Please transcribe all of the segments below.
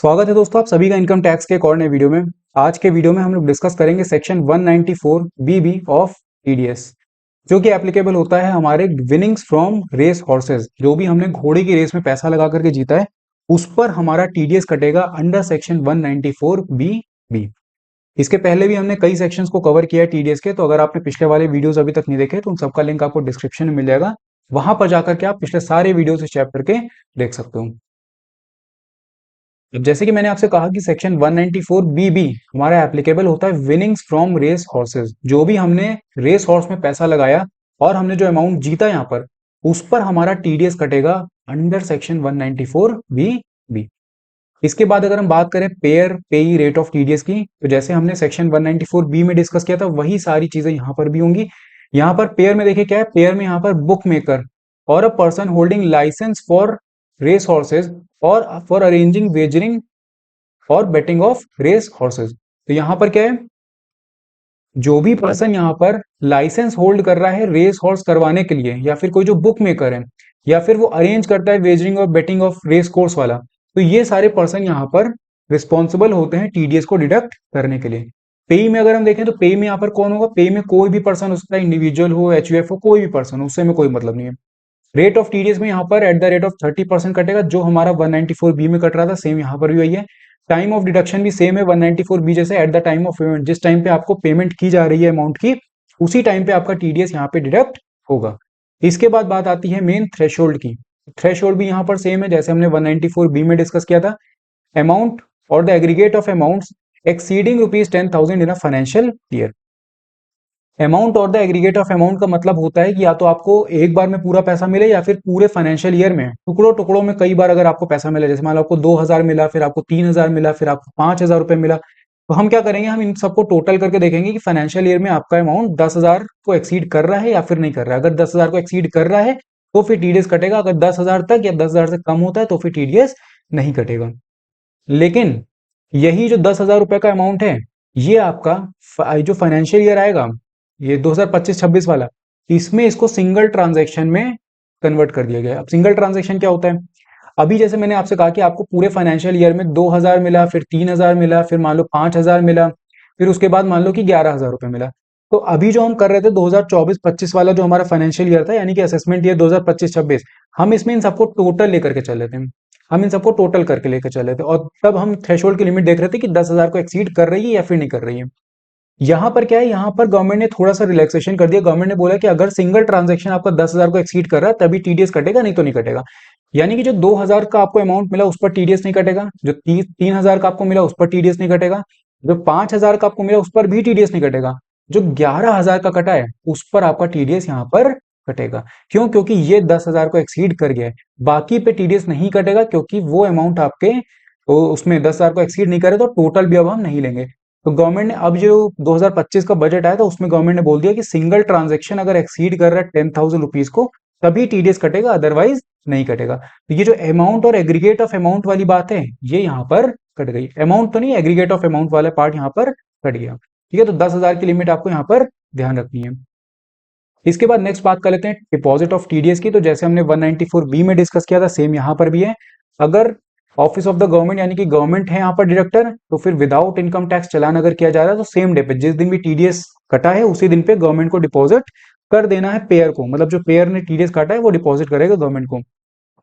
स्वागत है दोस्तों आप सभी का इनकम टैक्स के एक और नए वीडियो में। आज के वीडियो में हम लोग डिस्कस करेंगे सेक्शन 194 बीबी ऑफ टीडीएस, जो कि एप्लीकेबल होता है हमारे विनिंग्स फ्रॉम रेस हॉर्सेस। जो भी हमने घोड़े की रेस में पैसा लगा करके जीता है उस पर हमारा टीडीएस कटेगा अंडर सेक्शन 194 बी। इसके पहले भी हमने कई सेक्शंस को कवर किया है टीडीएस के, तो अगर आपने पिछले वाले वीडियोस अभी तक नहीं देखे तो उन सबका लिंक आपको डिस्क्रिप्शन में मिल जाएगा। वहां पर जाकर के आप पिछले सारे वीडियोस इस चैप्टर के देख सकते हो। अब जैसे कि मैंने आपसे कहा कि सेक्शन 194 बी हमारा एप्लीकेबल होता है विनिंग्स फ्रॉम रेस हॉर्सेस। जो भी हमने रेस हॉर्स में पैसा लगाया और हमने जो अमाउंट जीता यहाँ पर, उस पर हमारा टीडीएस कटेगा अंडर सेक्शन 194 बी। इसके बाद अगर हम बात करें पेयर पेई रेट ऑफ टीडीएस की, तो जैसे हमने सेक्शन 194 बी में डिस्कस किया था वही सारी चीजें यहाँ पर भी होंगी। यहाँ पर पेयर में देखिए क्या है, पेयर में यहाँ पर बुक मेकर और a person holding licence for race horses और फॉर अरेंजिंग वेजरिंग और बेटिंग ऑफ रेस हॉर्सेज। तो यहाँ पर क्या है, जो भी पर्सन यहाँ पर लाइसेंस होल्ड कर रहा है रेस हॉर्स करवाने के लिए, या फिर कोई जो बुक मेकर है, या फिर वो अरेंज करता है वेजरिंग और बेटिंग ऑफ रेस कोर्स वाला, तो ये सारे पर्सन यहाँ पर रिस्पॉन्सिबल होते हैं टीडीएस को डिडक्ट करने के लिए। पे में अगर हम देखें तो पे में यहाँ पर कौन होगा, पे में कोई भी पर्सन हो सकता है, इंडिविजुअल हो, एचयूएफ हो, कोई भी पर्सन हो, उससे में कोई मतलब नहीं है। रेट ऑफ टीडीएस में यहाँ पर एट द रेट ऑफ 30% कटेगा, जो हमारा 194 बी में कट रहा था सेम यहाँ पर भी वही है। टाइम ऑफ डिडक्शन भी सेम है 194 बी जैसे, at the time of payment, जिस टाइम पे आपको पेमेंट की जा रही है अमाउंट की, उसी टाइम पे आपका टीडीएस यहाँ पे डिडक्ट होगा। इसके बाद बात आती है मेन थ्रेशोल्ड की। थ्रेशोल्ड भी यहाँ पर सेम है जैसे हमने 194 बी में डिस्कस किया था। अमाउंट और the aggregate of amounts exceeding ₹10,000 in a financial year. Amount और द एग्रीगेट ऑफ अमाउंट का मतलब होता है कि या तो आपको एक बार में पूरा पैसा मिले, या फिर पूरे फाइनेंशियल ईयर में टुकड़ों टुकड़ों में कई बार अगर आपको पैसा मिले, जैसे मान लो आपको 2,000 मिला, फिर आपको 3,000 मिला, फिर आपको 5,000 रुपए मिला, तो हम क्या करेंगे, हम इन सबको टोटल करके देखेंगे कि फाइनेंशियल ईयर में आपका अमाउंट 10,000 को एक्सीड कर रहा है या फिर नहीं कर रहा है। अगर 10,000 को एक्सीड कर रहा है तो फिर टीडीएस कटेगा, अगर 10,000 तक या 10,000 से कम होता है तो फिर टीडीएस नहीं कटेगा। लेकिन यही जो 10,000 रुपए का अमाउंट है, ये आपका जो फाइनेंशियल ईयर आएगा, ये 2025-26 वाला, इसमें इसको सिंगल ट्रांजैक्शन में कन्वर्ट कर दिया गया है। अब सिंगल ट्रांजैक्शन क्या होता है, अभी जैसे मैंने आपसे कहा कि आपको पूरे फाइनेंशियल ईयर में 2,000 मिला, फिर 3,000 मिला, फिर मान लो 5,000 मिला, फिर उसके बाद मान लो कि 11,000 रुपए मिला। तो अभी जो हम कर रहे थे 2024-25 वाला जो हमारा फाइनेंशियल ईयर था, यानी कि असेसमेंट ईयर 2025-26, हम इसमें इन सबको टोटल लेकर के चल रहे थे। हम इन सबको टोटल करके लेकर चल रहे थे, और तब हम थ्रेशोल्ड की लिमिट देख रहे थे कि 10,000 को एक्सीड कर रही है या फिर नहीं कर रही है। यहाँ पर क्या है, यहाँ पर गवर्नमेंट ने थोड़ा सा रिलैक्सेशन कर दिया। गवर्नमेंट ने बोला कि अगर सिंगल ट्रांजैक्शन आपका 10,000 को एक्सीड कर रहा है तभी टीडीएस कटेगा, नहीं तो नहीं कटेगा। यानी कि जो 2,000 का आपको अमाउंट मिला उस पर टीडीएस नहीं कटेगा, जो 3,000 का आपको मिला उस पर टीडीएस नहीं कटेगा, जो 5,000 का आपको मिला उस पर भी टीडीएस नहीं कटेगा, जो 11,000 का कटा है उस पर आपका टीडीएस यहाँ पर कटेगा। क्यों? क्योंकि ये 10,000 को एक्सीड कर गया है। बाकी पे टीडीएस नहीं कटेगा क्योंकि वो अमाउंट आपके उसमें 10,000 को एक्सीड नहीं करे, तो टोटल भी अब हम नहीं लेंगे। तो गवर्नमेंट ने अब जो 2025 का बजट आया था उसमें गवर्नमेंट ने बोल दिया कि सिंगल ट्रांजैक्शन अगर एक्सीड कर रहा है 10,000 रुपीज को तभी टीडीएस कटेगा, अदरवाइज नहीं कटेगा। तो ये जो अमाउंट और एग्रीगेट ऑफ अमाउंट वाली बात है, ये यहाँ पर कट गई। अमाउंट तो नहीं, एग्रीगेट ऑफ अमाउंट वाला पार्ट यहाँ पर कट गया। ठीक है, तो 10,000 की लिमिट आपको यहाँ पर ध्यान रखनी है। इसके बाद नेक्स्ट बात कर लेते हैं डिपॉजिट ऑफ टीडीएस की। तो जैसे हमने 194 बी में डिस्कस किया था सेम यहाँ पर भी है। अगर ऑफिस ऑफ द गवर्नमेंट यानी कि गवर्नमेंट है यहाँ पर डायरेक्टर, तो फिर विदाउट इनकम टैक्स चालान अगर किया जा रहा है तो सेम डे पे, जिस दिन भी टीडीएस कटा है उसी दिन पे गवर्नमेंट को डिपॉजिट कर देना है पेयर को। मतलब जो पेयर ने टीडीएस काटा है वो डिपॉजिट करेगा गवर्नमेंट को।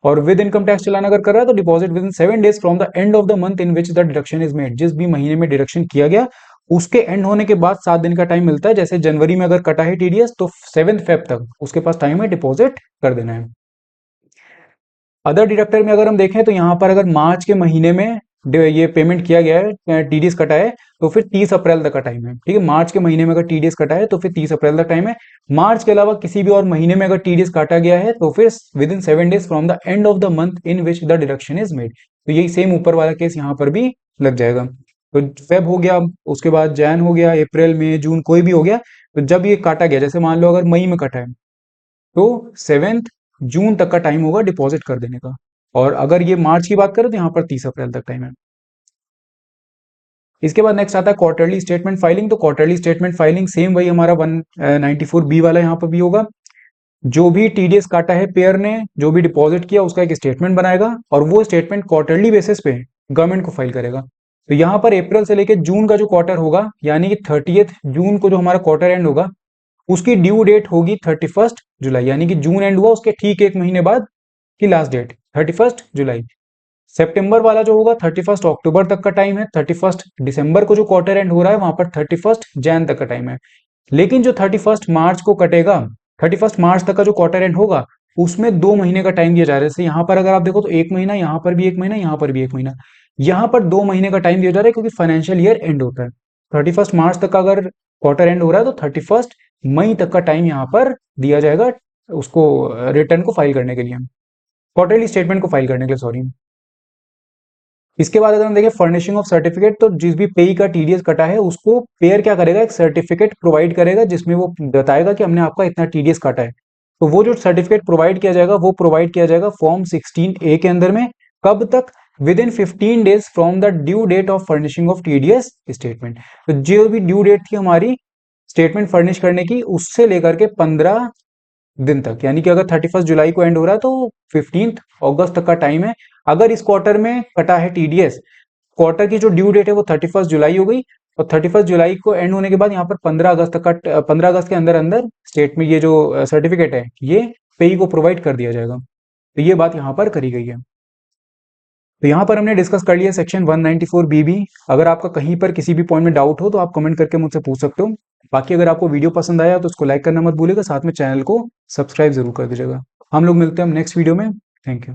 और विद इनकम टैक्स चालान अगर कर रहा है तो deposit with in 7 days from the end of the month in which the deduction is made. जिस भी महीने में डिडक्शन किया गया उसके एंड होने के बाद 7 दिन का टाइम मिलता है। जैसे जनवरी में अगर कटा है टीडीएस तो 7 फेब तक उसके पास टाइम है डिपॉजिट कर देना है। अदर डिडक्टर में अगर हम देखें तो यहाँ पर अगर मार्च के महीने में ये पेमेंट किया गया है, टीडीएस कटा है, तो फिर 30 अप्रैल तक का टाइम है। ठीक है, मार्च के महीने में अगर टीडीएस कटा है तो फिर 30 अप्रैल तक टाइम है। मार्च के अलावा किसी भी और महीने में अगर टीडीएस काटा गया है तो फिर with in 7 days from the end of the month in which the deduction is made. तो यही सेम ऊपर वाला केस यहाँ पर भी लग जाएगा। तो फेब हो गया, उसके बाद जैन हो गया, अप्रैल मई जून कोई भी हो गया, तो जब ये काटा गया, जैसे मान लो अगर मई में कटा है तो 7 जून तक का टाइम होगा डिपॉजिट कर देने का। और अगर ये मार्च की बात करें तो यहाँ पर 30 अप्रैल तक टाइम है। इसके बाद नेक्स्ट आता है क्वार्टरली स्टेटमेंट फाइलिंग। तो क्वार्टरली स्टेटमेंट फाइलिंग सेम वही हमारा 194 बी वाला यहाँ पर भी होगा। जो भी टीडीएस काटा है पेयर ने, जो भी डिपॉजिट किया उसका एक स्टेटमेंट बनाएगा, और वो स्टेटमेंट क्वार्टरली बेसिस पे गवर्नमेंट को फाइल करेगा। तो यहाँ पर अप्रैल से लेके जून का जो क्वार्टर होगा, यानी कि 30th जून को जो हमारा क्वार्टर एंड होगा, उसकी ड्यू डेट होगी 31st जुलाई, यानी कि जून एंड हुआ उसके ठीक एक महीने बाद की लास्ट डेट 31st जुलाई। सितंबर वाला जो होगा 31st अक्टूबर तक का टाइम है, 31st दिसंबर को जो क्वार्टर एंड हो रहा है वहां पर 31st जैन तक का टाइम है। लेकिन जो 31st मार्च को कटेगा, 31st मार्च तक का जो क्वार्टर एंड होगा, उसमें 2 महीने का टाइम दिया जा रहा है। जैसे यहाँ पर अगर आप देखो तो एक महीना, यहाँ पर भी एक महीना, यहाँ पर भी एक महीना, यहाँ पर 2 महीने का टाइम दिया जा रहा है क्योंकि फाइनेंशियल ईयर एंड होता है। 31st मार्च तक का अगर क्वार्टर एंड हो रहा है तो 31st मई तक का टाइम यहाँ पर दिया जाएगा उसको रिटर्न को फाइल करने के लिए, क्वार्टरली स्टेटमेंट को फाइल करने के लिए, सॉरी। इसके बाद अगर हम देखें फर्निशिंग ऑफ सर्टिफिकेट, तो जिस भी पेई का टीडीएस कटा है उसको पेयर क्या करेगा, एक सर्टिफिकेट प्रोवाइड करेगा जिसमें वो बताएगा कि हमने आपका इतना टीडीएस काटा है। तो वो जो सर्टिफिकेट प्रोवाइड किया जाएगा वो प्रोवाइड किया जाएगा फॉर्म 16A के अंदर में। कब तक? Within 15 days from the due date of furnishing of TDS statement. तो जो भी ड्यू डेट थी हमारी स्टेटमेंट फर्निश करने की, उससे लेकर के 15 दिन तक, यानी कि अगर 31st जुलाई को एंड हो रहा है तो 15th अगस्त तक का टाइम है। अगर इस क्वार्टर में कटा है टीडीएस, क्वार्टर की जो ड्यू डेट है वो 31st जुलाई हो गई, और 31st जुलाई को एंड होने के बाद यहाँ पर 15 अगस्त तक का 15 अगस्त के अंदर अंदर स्टेट में ये जो सर्टिफिकेट है ये पेई को प्रोवाइड कर दिया जाएगा। तो ये बात यहाँ पर करी गई है। तो यहाँ पर हमने डिस्कस कर लिया सेक्शन 194 बी। अगर आपका कहीं पर किसी भी पॉइंट में डाउट हो तो आप कमेंट करके मुझसे पूछ सकते हो। बाकी अगर आपको वीडियो पसंद आया तो उसको लाइक करना मत भूलिएगा, साथ में चैनल को सब्सक्राइब जरूर कर दीजिएगा। हम लोग मिलते हैं नेक्स्ट वीडियो में। Thank you.